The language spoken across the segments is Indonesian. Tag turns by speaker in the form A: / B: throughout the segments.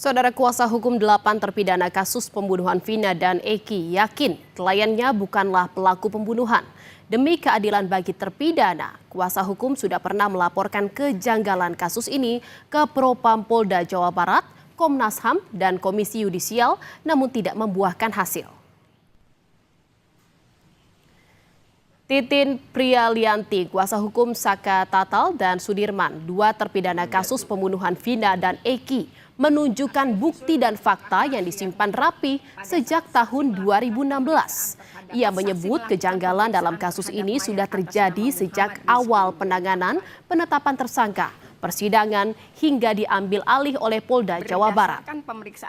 A: Saudara kuasa hukum 8 terpidana kasus pembunuhan Vina dan Eki yakin kliennya bukanlah pelaku pembunuhan. Demi keadilan bagi terpidana, kuasa hukum sudah pernah melaporkan kejanggalan kasus ini ke Propam Polda Jawa Barat, Komnas HAM, dan Komisi Yudisial, namun tidak membuahkan hasil. Titin Prialianti, kuasa hukum Saka Tatal dan Sudirman, dua terpidana kasus pembunuhan Vina dan Eki, menunjukkan bukti dan fakta yang disimpan rapi sejak tahun 2016. Ia menyebut kejanggalan dalam kasus ini sudah terjadi sejak awal penanganan, penetapan tersangka, persidangan, hingga diambil alih oleh Polda Jawa Barat.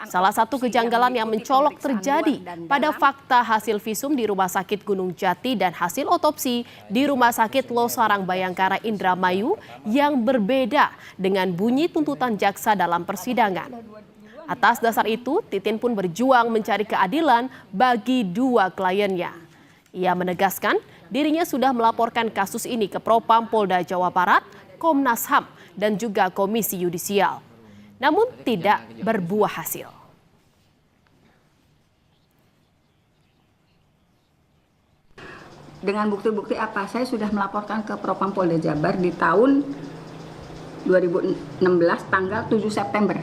A: Salah satu kejanggalan yang mencolok terjadi pada fakta hasil visum di Rumah Sakit Gunung Jati dan hasil otopsi di Rumah Sakit Losarang Bayangkara Indramayu yang berbeda dengan bunyi tuntutan jaksa dalam persidangan. Atas dasar itu, Titin pun berjuang mencari keadilan bagi dua kliennya. Ia menegaskan dirinya sudah melaporkan kasus ini ke Propam Polda Jawa Barat, Komnas HAM, dan juga Komisi Yudisial. Namun tidak berbuah hasil.
B: Dengan bukti-bukti apa? Saya sudah melaporkan ke Propam Polda Jabar di tahun 2016 tanggal 7 September.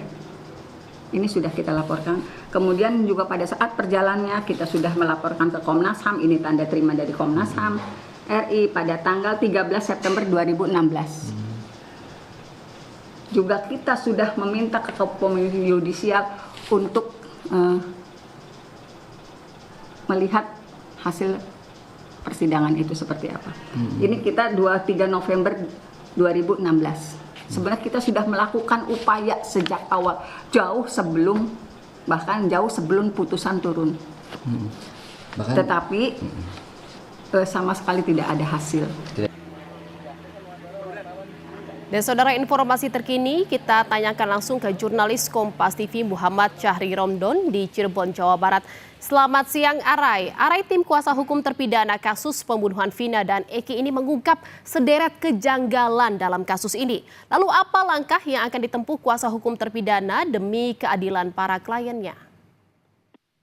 B: Ini sudah kita laporkan. Kemudian juga pada saat perjalanannya kita sudah melaporkan ke Komnas HAM. Ini tanda terima dari Komnas HAM RI pada tanggal 13 September 2016. Juga kita sudah meminta ke Komisi Yudisial untuk melihat hasil persidangan itu seperti apa. Ini kita 23 November 2016. Sebenarnya kita sudah melakukan upaya sejak awal, bahkan jauh sebelum putusan turun. Tetapi sama sekali tidak ada hasil.
A: Dan saudara, informasi terkini kita tanyakan langsung ke jurnalis Kompas TV Muhammad Syahri Romdon di Cirebon, Jawa Barat. Selamat siang Arai. Arai, tim kuasa hukum terpidana kasus pembunuhan Vina dan Eki ini mengungkap sederet kejanggalan dalam kasus ini. Lalu apa langkah yang akan ditempuh kuasa hukum terpidana demi keadilan para kliennya?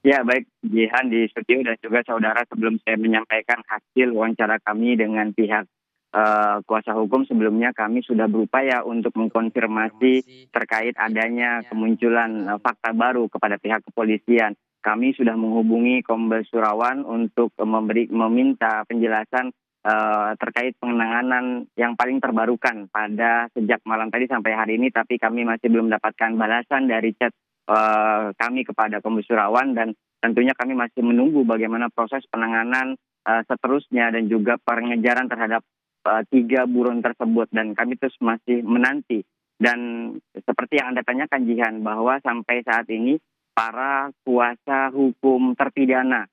C: Ya, baik Jihan di studio dan juga saudara, sebelum saya menyampaikan hasil wawancara kami dengan pihak kuasa hukum, sebelumnya kami sudah berupaya untuk mengkonfirmasi terkait adanya kemunculan fakta baru kepada pihak kepolisian. Kami sudah menghubungi Kombes Surawan untuk meminta penjelasan terkait penanganan yang paling terbarukan pada sejak malam tadi sampai hari ini, tapi kami masih belum mendapatkan balasan dari chat kami kepada Kombes Surawan, dan tentunya kami masih menunggu bagaimana proses penanganan seterusnya dan juga pengejaran terhadap 3 buron tersebut, dan kami terus masih menanti. Dan seperti yang Anda tanyakan Jihan, bahwa sampai saat ini para kuasa hukum terpidana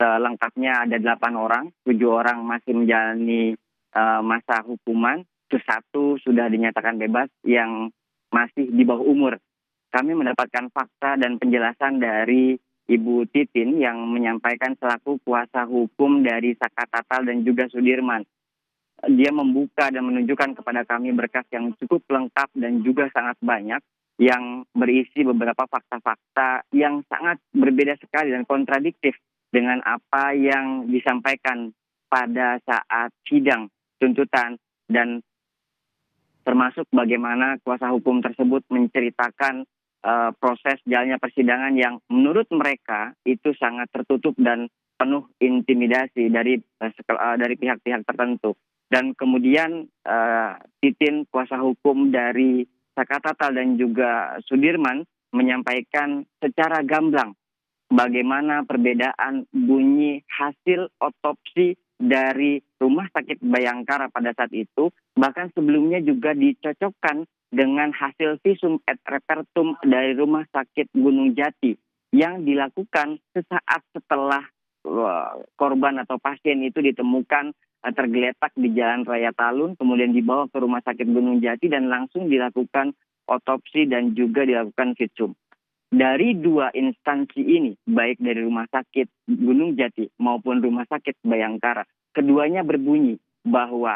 C: lengkapnya ada 8 orang, 7 orang masih menjalani masa hukuman, 1 sudah dinyatakan bebas yang masih di bawah umur. Kami mendapatkan fakta dan penjelasan dari Ibu Titin yang menyampaikan selaku kuasa hukum dari Saka Tatal dan juga Sudirman. Dia membuka dan menunjukkan kepada kami berkas yang cukup lengkap dan juga sangat banyak, yang berisi beberapa fakta-fakta yang sangat berbeda sekali dan kontradiktif dengan apa yang disampaikan pada saat sidang tuntutan, dan termasuk bagaimana kuasa hukum tersebut menceritakan proses jalannya persidangan yang menurut mereka itu sangat tertutup dan penuh intimidasi dari pihak-pihak tertentu. Dan kemudian Titin, kuasa hukum dari Saka Tatal dan juga Sudirman, menyampaikan secara gamblang bagaimana perbedaan bunyi hasil otopsi dari Rumah Sakit Bayangkara pada saat itu, bahkan sebelumnya juga dicocokkan dengan hasil visum et repertum dari Rumah Sakit Gunung Jati yang dilakukan sesaat setelah korban atau pasien itu ditemukan tergeletak di Jalan Raya Talun, kemudian dibawa ke Rumah Sakit Gunung Jati dan langsung dilakukan otopsi dan juga dilakukan visum. Dari 2 instansi ini, baik dari Rumah Sakit Gunung Jati maupun Rumah Sakit Bayangkara, keduanya berbunyi bahwa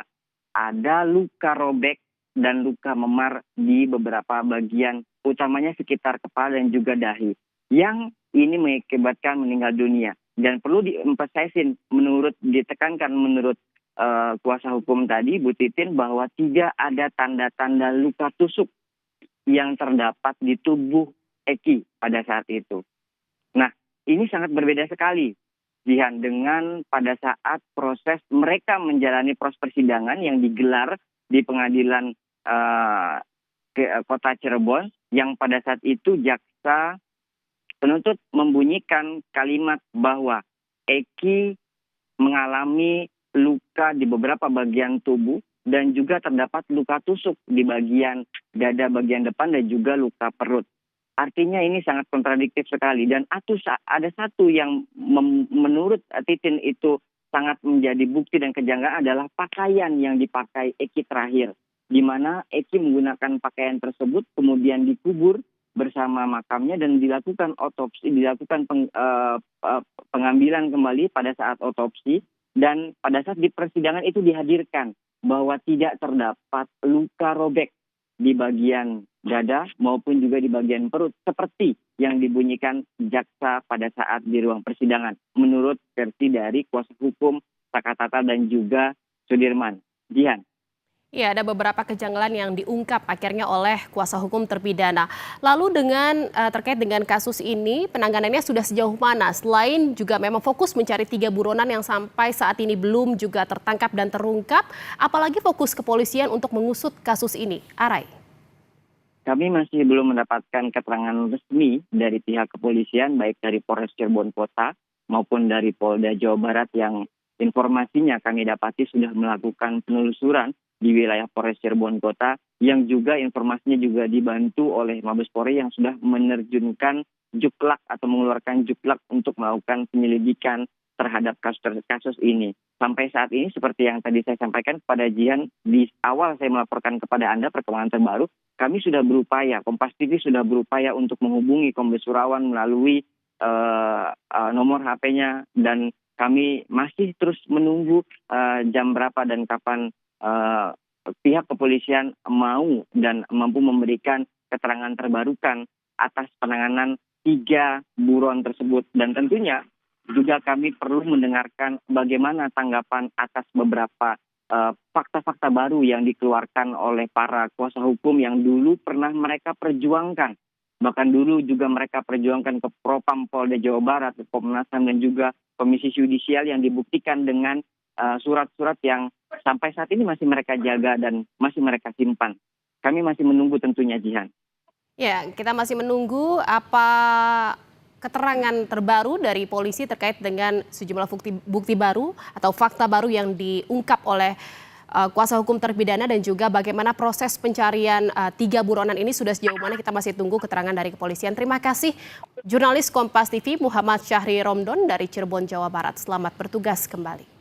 C: ada luka robek dan luka memar di beberapa bagian, utamanya sekitar kepala dan juga dahi, yang ini mengakibatkan meninggal dunia. Dan perlu diemphasizing, ditekankan menurut kuasa hukum tadi, Bu Titin, bahwa tidak ada tanda-tanda luka tusuk yang terdapat di tubuh Eki pada saat itu. Nah, ini sangat berbeda sekali, Jihan, dengan pada saat proses mereka menjalani proses persidangan yang digelar di pengadilan kota Cirebon, yang pada saat itu jaksa penuntut membunyikan kalimat bahwa Eki mengalami luka di beberapa bagian tubuh dan juga terdapat luka tusuk di bagian dada bagian depan dan juga luka perut. Artinya ini sangat kontradiktif sekali, dan ada satu yang menurut Titin itu sangat menjadi bukti dan kejanggalan adalah pakaian yang dipakai Eki terakhir, di mana Eki menggunakan pakaian tersebut kemudian dikubur bersama makamnya dan dilakukan otopsi, dilakukan pengambilan kembali pada saat otopsi, dan pada saat di persidangan itu dihadirkan bahwa tidak terdapat luka robek di bagian dada maupun juga di bagian perut seperti yang dibunyikan jaksa pada saat di ruang persidangan menurut versi dari kuasa hukum Saka Tatal dan juga Sudirman. Jihan.
A: Ya, ada beberapa kejanggalan yang diungkap akhirnya oleh kuasa hukum terpidana. Lalu terkait dengan kasus ini, penanganannya sudah sejauh mana? Selain juga memang fokus mencari 3 buronan yang sampai saat ini belum juga tertangkap dan terungkap, apalagi fokus kepolisian untuk mengusut kasus ini. Arai.
C: Kami masih belum mendapatkan keterangan resmi dari pihak kepolisian, baik dari Polres Cirebon Kota maupun dari Polda Jawa Barat, yang informasinya kami dapati sudah melakukan penelusuran di wilayah Polres Cirebon Kota, yang juga informasinya juga dibantu oleh Mabes Polri yang sudah menerjunkan juklak atau mengeluarkan juklak untuk melakukan penyelidikan terhadap kasus ini. Sampai saat ini seperti yang tadi saya sampaikan kepada Jihan di awal saya melaporkan kepada Anda perkembangan terbaru, kami sudah berupaya, Kompas TV sudah berupaya untuk menghubungi Kombes Surawan melalui nomor HP-nya, dan kami masih terus menunggu jam berapa dan kapan pihak kepolisian mau dan mampu memberikan keterangan terbarukan atas penanganan 3 buron tersebut. Dan tentunya juga kami perlu mendengarkan bagaimana tanggapan atas beberapa fakta-fakta baru yang dikeluarkan oleh para kuasa hukum yang dulu pernah mereka perjuangkan. Bahkan dulu juga mereka perjuangkan ke Propam Polda Jawa Barat, Komnas HAM, dan juga Komisi Yudisial yang dibuktikan dengan surat-surat yang sampai saat ini masih mereka jaga dan masih mereka simpan. Kami masih menunggu tentunya, Jihan.
A: Ya, kita masih menunggu apa keterangan terbaru dari polisi terkait dengan sejumlah bukti baru atau fakta baru yang diungkap oleh kuasa hukum terpidana, dan juga bagaimana proses pencarian 3 buronan ini sudah sejauh mana, kita masih tunggu keterangan dari kepolisian. Terima kasih jurnalis Kompas TV Muhammad Syahri Romdon dari Cirebon, Jawa Barat. Selamat bertugas kembali.